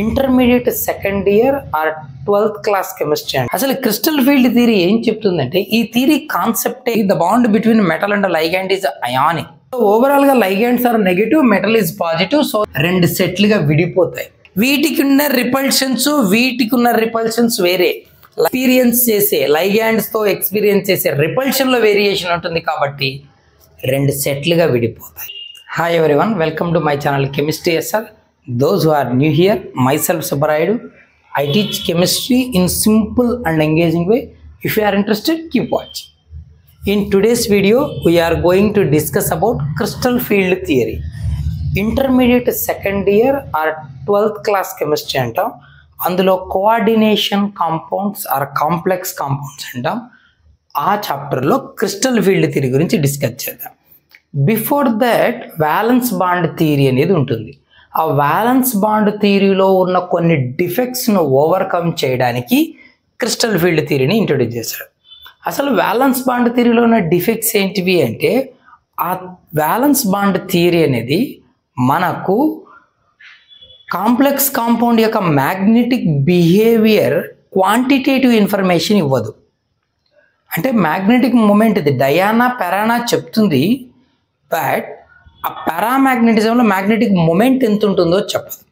Intermediate second year or 12th class chemistry అండి. అసలు crystal field theory ఏం చెప్తుందంటే, ఈ theory concept the bond between metal and ligand is ionic. Overall గా ligands are negative, metal is positive. So రెండు సెట్లుగా విడిపోతాయి. వీటికి ఉన్న రిపల్షన్స్ వేరే. ఎక్స్పీరియన్స్ చేసే లైగాండ్స్ తో ఎక్స్పీరియన్స్ చేసే రిపల్షన్ లో వేరియేషన్ ఉంటుంది కాబట్టి రెండు సెట్లుగా విడిపోతాయి. Hi everyone, welcome to my channel Chemistry SR. Those who are new here, myself Subbarayudu. I teach chemistry in simple and engaging way. If you are interested, keep watching. In today's video, we are going to discuss about crystal field theory. Intermediate second year or 12th class chemistry antam. అందులో coordination compounds or complex compounds అంటాం. ఆ చాప్టర్లో crystal field theory గురించి discuss చేద్దాం. Before that valence bond theory అనేది ఉంటుంది. ఆ valence bond థియరీలో ఉన్న కొన్ని డిఫెక్ట్స్ను ఓవర్కమ్ చేయడానికి క్రిస్టల్ ఫీల్డ్ థియరీని ఇంట్రొడ్యూస్ చేశాడు. అసలు వ్యాలెన్స్ బాండ్ థియరీలో ఉన్న డిఫెక్ట్స్ ఏంటివి అంటే, ఆ వ్యాలెన్స్ బాండ్ థియరీ అనేది మనకు కాంప్లెక్స్ కాంపౌండ్ యొక్క మ్యాగ్నెటిక్ బిహేవియర్ క్వాంటిటేటివ్ ఇన్ఫర్మేషన్ ఇవ్వదు. అంటే మ్యాగ్నెటిక్ మూమెంట్ ఇది డయానా పెరానా చెప్తుంది, బట్ ఆ పారామాగ్నెటిజంలో మ్యాగ్నెటిక్ మూమెంట్ ఎంత ఉంటుందో చెప్పదు.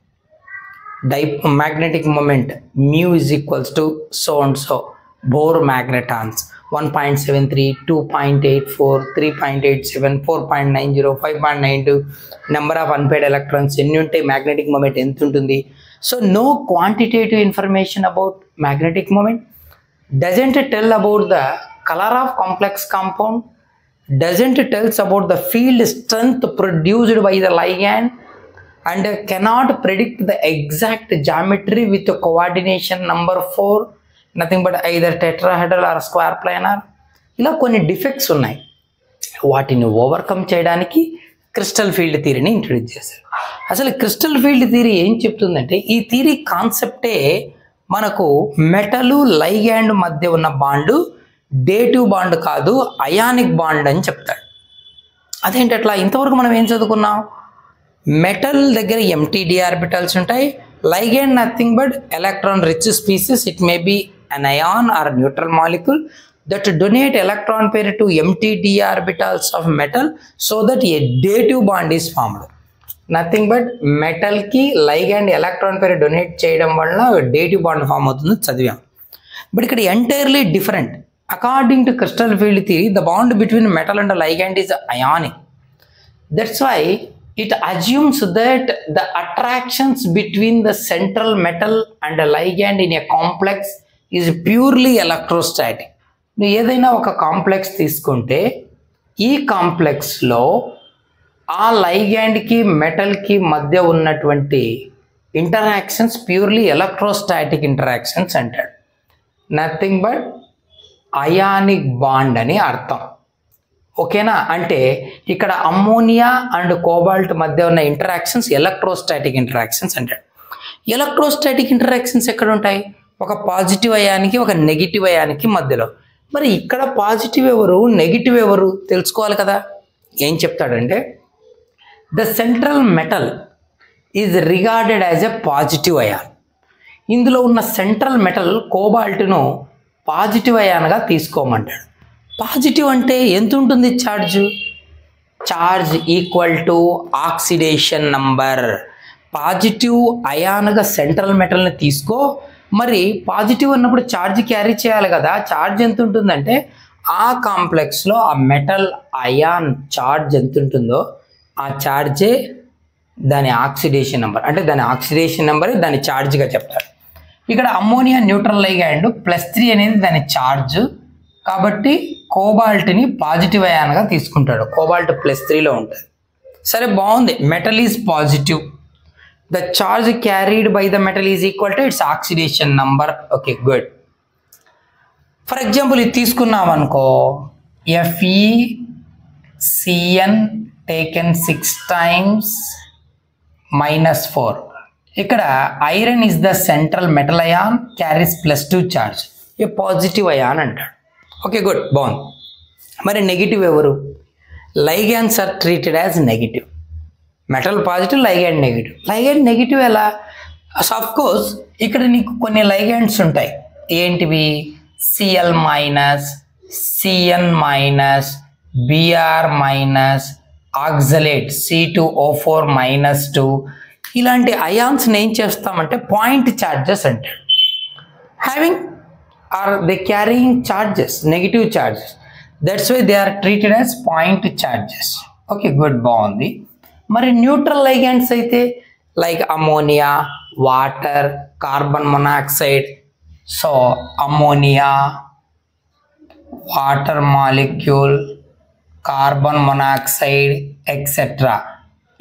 Magnetic moment mu is equals to so and so. Bohr magnetons 1.73, 2.84, 3.87, 4.90, 5.92 number of unpaired electrons ఎన్ని ఉంటాయి, మ్యాగ్నెటిక్ మూమెంట్ ఎంత ఉంటుంది. So no quantitative information about magnetic moment. Doesn't tell about the colour of complex compound, doesn't tells about the field strength produced by the ligand, and cannot predict the exact geometry with the coordination number 4, nothing but either tetrahedral or square planar. ఇలా కొన్ని defects ఉన్నాయి. వాటిని overcome చేయడానికి crystal field థియరీని introduce చేశారు. అసలు crystal field theory ఏం చెప్తుందంటే, ఈ థియరీ కాన్సెప్టే మనకు మెటలు లైగాండ్ మధ్య ఉన్న బాండు డేటివ్ బాండ్ కాదు, అయానిక్ బాండ్ అని చెప్తాడు. అదేంటి అట్లా? ఇంతవరకు మనం ఏం చదువుకున్నాం, మెటల్ దగ్గర ఎంటీడీ ఆర్బిటల్స్ ఉంటాయి, ligand nothing but electron rich species. It may be an ion or neutral molecule that donate electron pair to empty d orbitals of metal so that a dative bond is formed. Nothing but మెటల్కి ligand electron pair donate చేయడం వల్ల dative bond form అవుతుంది చదివాం. But ఇక్కడ entirely different. According to crystal field theory, the bond between metal and ligand is ionic. That's why it assumes that the attractions between the central metal and the ligand in a complex is purely electrostatic. నువ్వు ఏదైనా ఒక complex తీసుకుంటే, ఈ కాంప్లెక్స్లో ఆ లైగాండ్కి మెటల్కి మధ్య ఉన్నటువంటి interactions purely electrostatic interactions అంటాడు. నథింగ్ బట్ అయానిక్ బాండ్ అని అర్థం. ఓకేనా? అంటే ఇక్కడ అమ్మోనియా అండ్ కోబాల్ట్ మధ్య ఉన్న ఇంటరాక్షన్స్ ఎలక్ట్రోస్టాటిక్ ఇంటరాక్షన్స్ అంటాడు. ఎలక్ట్రోస్టాటిక్ ఇంటరాక్షన్స్ ఎక్కడ ఉంటాయి? ఒక పాజిటివ్ అయానికి ఒక నెగిటివ్ అయానికి మధ్యలో. మరి ఇక్కడ పాజిటివ్ ఎవరు, నెగిటివ్ ఎవరు తెలుసుకోవాలి కదా. ఏం చెప్తాడంటే, the central metal is regarded as a positive ion. ఇందులో ఉన్న సెంట్రల్ మెటల్ కోబాల్ట్ను పాజిటివ్ అయాన్గా తీసుకోమంటాడు. పాజిటివ్ అంటే ఎంత ఉంటుంది charge? Charge equal to oxidation number. Positive అయాన్గా సెంట్రల్ మెటల్ని తీసుకో. మరి పాజిటివ్ అన్నప్పుడు ఛార్జ్ క్యారీ చేయాలి కదా. ఛార్జ్ ఎంత ఉంటుందంటే, ఆ కాంప్లెక్స్లో ఆ మెటల్ అయాన్ ఛార్జ్ ఎంత ఉంటుందో ఆ ఛార్జే దాని ఆక్సిడేషన్ నెంబర్. అంటే దాని ఆక్సిడేషన్ నెంబరే దాని ఛార్జ్గా చెప్తారు. ఇక్కడ అమ్మోనియా న్యూట్రల్ లైగాండ్ +3 అనేది దాని ఛార్జ్, కాబట్టి కోబాల్ట్ని పాజిటివ్ అయాన్గా తీసుకుంటాడు. కోబాల్ట్ +3లో ఉంటుంది. సరే, బాగుంది. Metal is positive, the charge carried by the metal is equal to its oxidation number. Okay, good. For example ఇది తీసుకున్నాం అనుకో, FeCN టేకెన్ 6 times -4. ఇక్కడ iron is the central metal ion, carries +2 charge, a positive ion అంటాడు. Okay, good, బాగుంది. మరి negative ఎవరు? Ligands are treated as negative. Metal positive, ligand negative. Ligand negative ఎలా? Of course ఇక్కడ నీకు కొన్ని లైగెండ్స్ ఉంటాయి. ఏంటివి? Cl minus, Cn minus, Br minus, oxalate C2O4 minus 2 ఇలాంటి అయాన్స్ని ఏం చేస్తామంటే పాయింట్ ఛార్జెస్ అంటాడు. Having are they carrying charges, negative charges, that's why they are treated as point charges. Okay, good, బాగుంది. మరి న్యూట్రల్ లైగెండ్స్ అయితే like ammonia, water, carbon monoxide. So ammonia, water molecule, carbon monoxide etcetera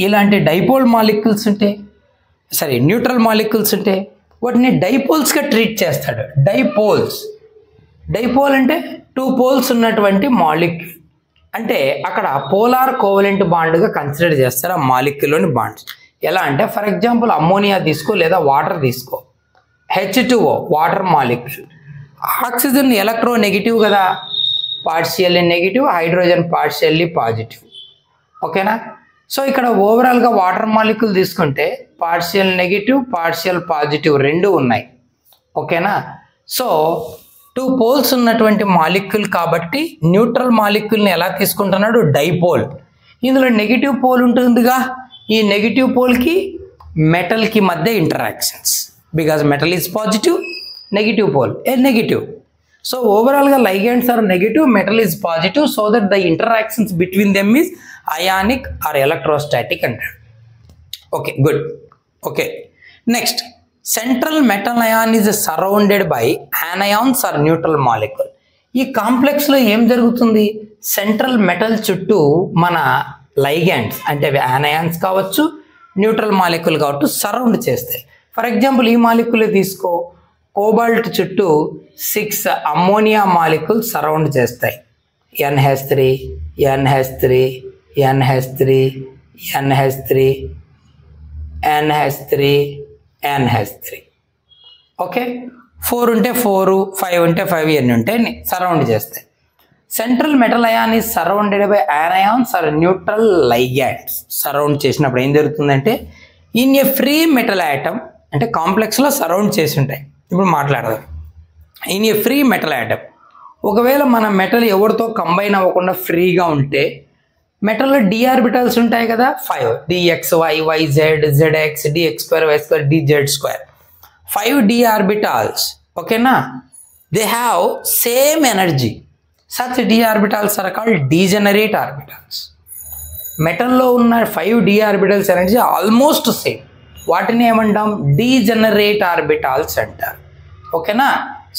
ఇలాంటి dipole molecules ఉంటాయి, సరే neutral molecules ఉంటాయి, వాటిని డైపోల్స్గా treat చేస్తాడు. Dipole అంటే 2 పోల్స్ ఉన్నటువంటి మాలిక్యూల్, అంటే అక్కడ పోలార్ కోవలెంట్ బాండ్గా కన్సిడర్ చేస్తారు ఆ మాలిక్యూల్లోని బాండ్స్. ఎలా అంటే ఫర్ ఎగ్జాంపుల్ అమ్మోనియా తీసుకో లేదా వాటర్ తీసుకో, H2O water molecule, oxygen electronegative కదా, partially negative, hydrogen partially positive. ఓకేనా? సో ఇక్కడ ఓవరాల్గా వాటర్ మాలిక్యూల్ తీసుకుంటే పార్షియల్ నెగిటివ్, పార్షియల్ పాజిటివ్ రెండు ఉన్నాయి. ఓకేనా? సో 2 పోల్స్ ఉన్నటువంటి మాలిక్యూల్ కాబట్టి న్యూట్రల్ మాలిక్యూల్ని ఎలా తీసుకుంటున్నాడు? డైపోల్. ఇందులో నెగిటివ్ పోల్ ఉంటుందిగా, ఈ నెగిటివ్ పోల్కి మెటల్కి మధ్య interactions, because metal is positive, negative pole a negative. So ఓవరాల్గా ligands are negative, metal is positive, so that the interactions between them is ionic or electrostatic అంటాడు. Okay, good. Okay, next central metal ion is surrounded by anions or neutral molecule. ఈ కాంప్లెక్స్లో ఏం జరుగుతుంది? Central metal చుట్టూ మన ligands అంటే anions కావచ్చు, neutral molecule కావచ్చు సరౌండ్ చేస్తాయి. ఫర్ ఎగ్జాంపుల్ ఈ మాలిక్యూల్ తీసుకో, కోబాల్ట్ చుట్టూ 6 అమ్మోనియా మాలిక్యూల్ సరౌండ్ చేస్తాయి. NH3, NH3, NH3, NH3, NH3, NH3. Okay, 4 ఉంటే 4, 5 ఉంటే 5 ఎన్ని ఉంటే సరౌండ్ చేస్తాయి. Central metal ion is surrounded by anions or neutral ligands. Surround చేసినప్పుడు ఏం జరుగుతుందంటే in a free metal atom, అంటే కాంప్లెక్స్లో సరౌండ్ చేసి ఉంటాయి. ఇప్పుడు మాట్లాడదాం. In a free metal atom, ఒకవేళ మన మెటల్ ఎవరితో కంబైన్ అవ్వకుండా ఫ్రీగా ఉంటే మెటల్లో d ఆర్బిటల్స్ ఉంటాయి కదా, 5 dxy, yz, zx, dx2, y2, dz2, 5 d orbitals. ఓకేనా? They have same energy. Such d orbitals are called degenerate orbitals. మెటల్లో ఉన్న 5 d orbitals energy almost same, వాటిని ఏమంటాం? డీజెనరేట్ ఆర్బిటల్స్ అంటారు. ఓకేనా?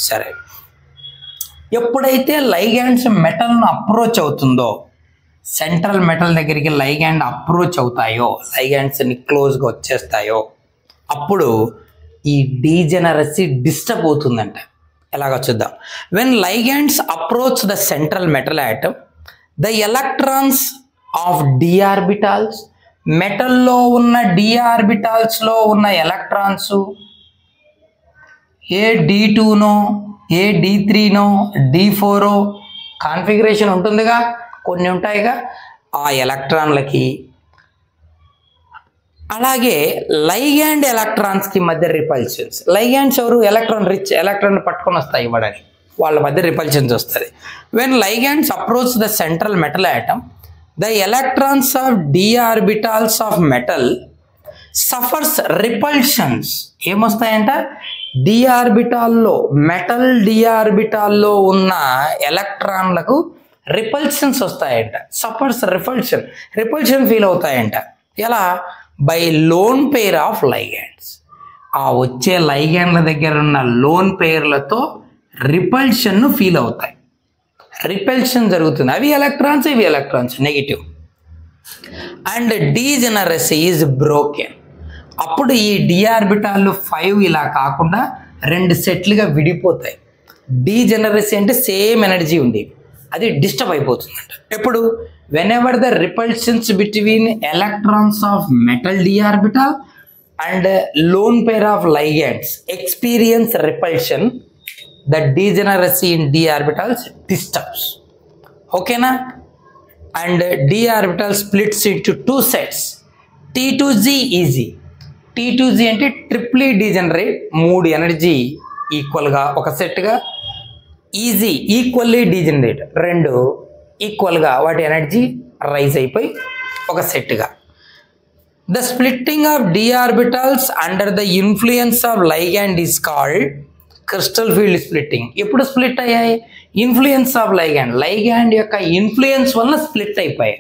సరే, ఎప్పుడైతే లైగెండ్స్ మెటల్ను అప్రోచ్ అవుతుందో, సెంట్రల్ మెటల్ దగ్గరికి లైగెండ్ అప్రోచ్ అవుతాయో, లైగెండ్స్ని క్లోజ్గా వచ్చేస్తాయో, అప్పుడు ఈ డీజెనరసీ డిస్టర్బ్ అవుతుందంట. ఎలాగో చూద్దాం. When ligands approach the central metal atom, the electrons of d orbitals, మెటల్లో ఉన్న d ఆర్బిటాల్స్లో ఉన్న ఎలక్ట్రాన్స్ ఏ d2నో, ఏ d3నో, d4 కాన్ఫిగరేషన్ ఉంటుందిగా, కొన్ని ఉంటాయిగా, ఆ ఎలక్ట్రాన్లకి అలాగే లైగ్యాండ్ ఎలక్ట్రాన్స్కి మధ్య రిపల్షన్స్. లైగ్యాండ్స్ ఎవరు? ఎలక్ట్రాన్ రిచ్ ఎలక్ట్రాన్ పట్టుకొని వస్తాయి ఇవ్వడానికి, వాళ్ళ మధ్య రిపల్షన్స్ వస్తుంది. When ligands approach the central metal atom, the electrons of d orbitals of metal suffers repulsions. ఏమొస్తాయంట? d ఆర్బిటాల్లో, మెటల్ d ఆర్బిటాల్లో ఉన్న ఎలక్ట్రాన్లకు రిపల్షన్స్ వస్తాయంట. సఫర్స్ రిపల్షన్ ఫీల్ అవుతాయంట. ఎలా? By lone pair of ligands. ఆ వచ్చే లైగ్యాండ్ల దగ్గర ఉన్న లోన్ పెయిర్లతో రిపల్షన్ను ఫీల్ అవుతాయి. రిపల్షన్ జరుగుతుంది. అవి ఎలక్ట్రాన్స్, ఇవి electrons negative. And degeneracy is broken. అప్పుడు ఈ d ఆర్బిటాల్ 5 ఇలా కాకుండా 2 సెట్లుగా విడిపోతాయి. డీజెనరసీ అంటే సేమ్ ఎనర్జీ ఉండేది, అది డిస్టర్బ్ అయిపోతుందంట. ఎప్పుడు? Whenever the repulsions between electrons of metal d orbital and lone pair of ligands experience repulsion, the degeneracy in d orbitals disturbs. ఓకేనా? And d orbital splits into 2 sets, T2Z easy T2G అంటే triple E degenerate, 3 energy ఈక్వల్గా ఒక సెట్గా, easy equally degenerate 2 ఈక్వల్గా వాటి energy rise అయిపోయి ఒక సెట్గా. The splitting of d orbitals under the influence of ligand is called crystal field splitting. ఎప్పుడు split అయ్యాయి? ఇన్ఫ్లుయెన్స్ ఆఫ్ లైగాండ్, లైగాండ్ యొక్క ఇన్ఫ్లుయెన్స్ వలన స్ప్లిట్ అయిపోయాయి.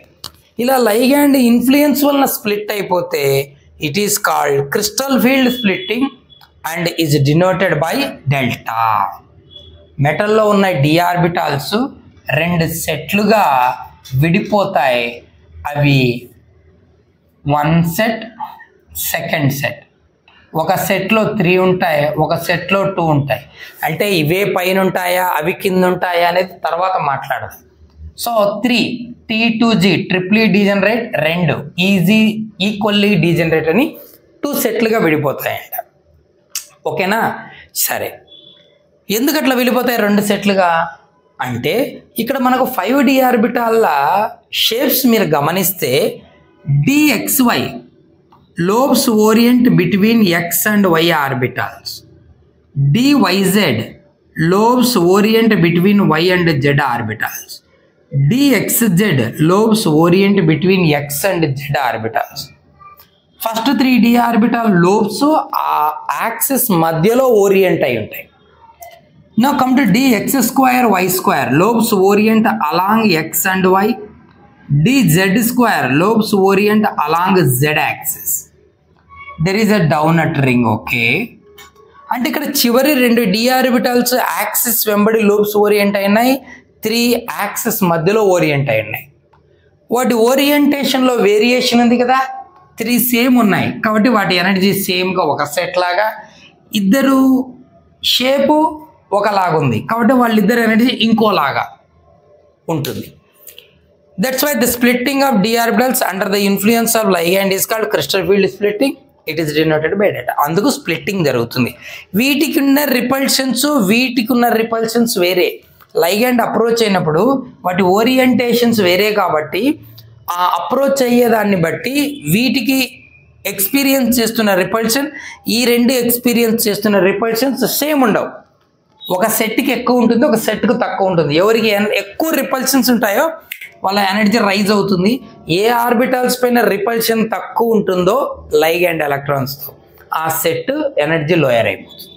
ఇలా లైగాండ్ ఇన్ఫ్లుయెన్స్ వలన స్ప్లిట్ అయిపోతే it is called crystal field splitting and is denoted by delta. మెటల్లో ఉన్న d ఆర్బిటాల్స్ 2 సెట్లుగా విడిపోతాయి. అవి 1 సెట్, సెకండ్ సెట్. ఒక సెట్లో 3 ఉంటాయి, ఒక సెట్లో 2 ఉంటాయి. అంటే ఇవే పైన ఉంటాయా అవి కింద ఉంటాయా అనేది తర్వాత మాట్లాడదాం. So 3 T2G triple E degenerate, 2 easy equally degenerate అని 2 సెట్లుగా విడిపోతాయంట. ఓకేనా? సరే, ఎందుకు అట్లా విడిపోతాయి 2 సెట్లుగా అంటే ఇక్కడ మనకు 5d ఆర్బిటాల్ల షేప్స్ మీరు గమనిస్తే dxy lobes orient between x and y orbitals, dyz lobes orient between y and z orbitals, dxz lobes orient between x and z orbitals. First 3d orbital lobes ఆ యాక్సిస్ మధ్యలో orient అయి ఉంటాయి. Now come to dx square y square lobes orient along x and y, dz square lobes orient along z axis. There is a donut ring. Okay, అంటే ఇక్కడ చివరి 2 d orbitals axis వెంబడి lobes orient అయినాయి, 3 axis మధ్యలో orient అయినాయి. వాటి ఓరియంటేషన్లో variation ఉంది కదా, 3 సేమ్ ఉన్నాయి కాబట్టి వాటి ఎనర్జీ సేమ్గా ఒక సెట్ లాగా, ఇద్దరు షేపు ఒకలాగుంది కాబట్టి వాళ్ళిద్దరు ఎనర్జీ ఇంకోలాగా ఉంటుంది. That's why the splitting of d orbitals under the influence of ligand is called crystal field splitting. It is denoted by డేటా. అందుకు స్ప్లిట్టింగ్ జరుగుతుంది. వీటికి ఉన్న రిపల్షన్స్ వేరే. లైగాండ్ అప్రోచ్ అయినప్పుడు వాటి ఓరియంటేషన్స్ వేరే కాబట్టి ఆ అప్రోచ్ అయ్యేదాన్ని బట్టి వీటికి ఎక్స్పీరియన్స్ చేస్తున్న రిపల్షన్, ఈ 2 ఎక్స్పీరియన్స్ చేస్తున్న రిపల్షన్స్ సేమ్ ఉండవు. ఒక సెట్కి ఎక్కువ ఉంటుంది, ఒక సెట్కు తక్కువ ఉంటుంది. ఎవరికి ఎక్కువ రిపల్షన్స్ ఉంటాయో వాళ్ళ ఎనర్జీ రైజ్ అవుతుంది. ఏ ఆర్బిటల్స్ పైన రిపల్షన్ తక్కువ ఉంటుందో లైగాండ్ ఎలక్ట్రాన్స్తో ఆ సెట్ ఎనర్జీ లోయర్ అయిపోతుంది.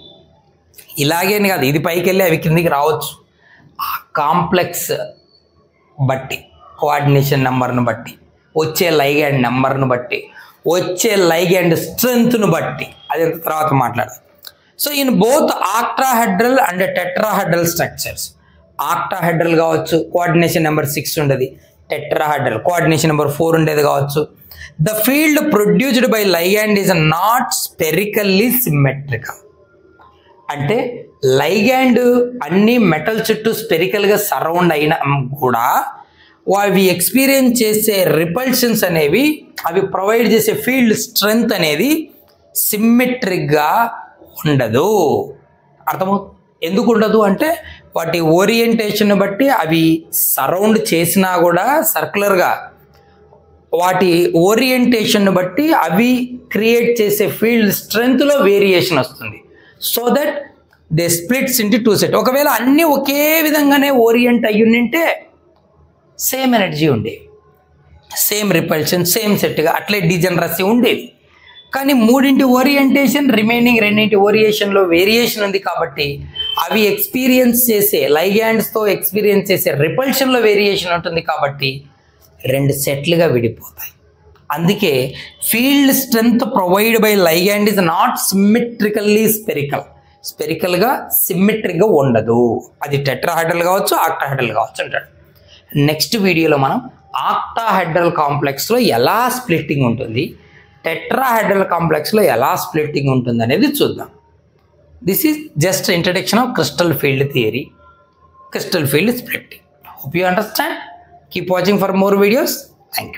ఇలాగేని కాదు, ఇది పైకి వెళ్ళి అవి కిందికి రావచ్చు. ఆ కాంప్లెక్స్ బట్టి, కోఆర్డినేషన్ నెంబర్ను బట్టి, వచ్చే లైగాండ్ నెంబర్ను బట్టి, వచ్చే లైగాండ్ స్ట్రెంగ్త్ను బట్టి, అది తర్వాత మాట్లాడదాం. So in both octahedral and tetrahedral structures, octahedral కావచ్చు కోఆర్డినేషన్ నెంబర్ 6 ఉండేది, టెట్రాహెడ్రల్ కోఆర్డినేషన్ నెంబర్ 4 ఉండేది కావచ్చు. The field produced by ligand is not spherically symmetrical. అంటే లైగాండ్ అన్ని మెటల్ చుట్టూ స్పెరికల్గా సరౌండ్ అయినా కూడా అవి ఎక్స్పీరియన్స్ చేసే రిపల్షన్స్ అనేవి, అవి ప్రొవైడ్ చేసే ఫీల్డ్ స్ట్రెంగ్త్ అనేది సిమ్మెట్రిక్గా ఉండదు. అర్థమవుతుంది? ఎందుకు ఉండదు అంటే వాటి ఓరియంటేషన్ బట్టి అవి సరౌండ్ చేసినా కూడా సర్క్యులర్గా వాటి ఓరియంటేషన్ బట్టి అవి క్రియేట్ చేసే ఫీల్డ్ స్ట్రెంగ్త్లో వేరియేషన్ వస్తుంది. So that they splits into 2 set. ఒకవేళ అన్నీ ఒకే విధంగానే ఓరియంట్ అయ్యుంటే సేమ్ ఎనర్జీ ఉండేది, సేమ్ రిపల్షన్, సేమ్ సెట్గా అట్లే డిజనరసీ ఉండేది. కానీ 3 ఓరియంటేషన్, రిమైనింగ్ 2 ఓరియేషన్లో వేరియేషన్ ఉంది కాబట్టి అవి ఎక్స్పీరియన్స్ చేసే లైగాండ్స్తో ఎక్స్పీరియన్స్ చేసే రిపల్షన్లో వేరియేషన్ ఉంటుంది కాబట్టి 2 సెట్లుగా విడిపోతాయి. అందుకే field strength provide by ligand is not symmetrically spherical. స్పెరికల్గా సిమ్మెట్రిక్గా ఉండదు. అది టెట్రాహెడ్రల్ కావచ్చు, ఆక్టాహెడ్రల్ కావచ్చు అంటాడు. నెక్స్ట్ వీడియోలో మనం ఆక్టాహెడ్రల్ కాంప్లెక్స్లో ఎలా స్ప్లిట్టింగ్ ఉంటుంది, టెట్రాహెడ్రల్ కాంప్లెక్స్లో ఎలా స్ప్లిట్టింగ్ ఉంటుంది అనేది చూద్దాం. This is just introduction of crystal field theory, crystal field splitting. Hope you understand. Keep watching for more videos. Thank you.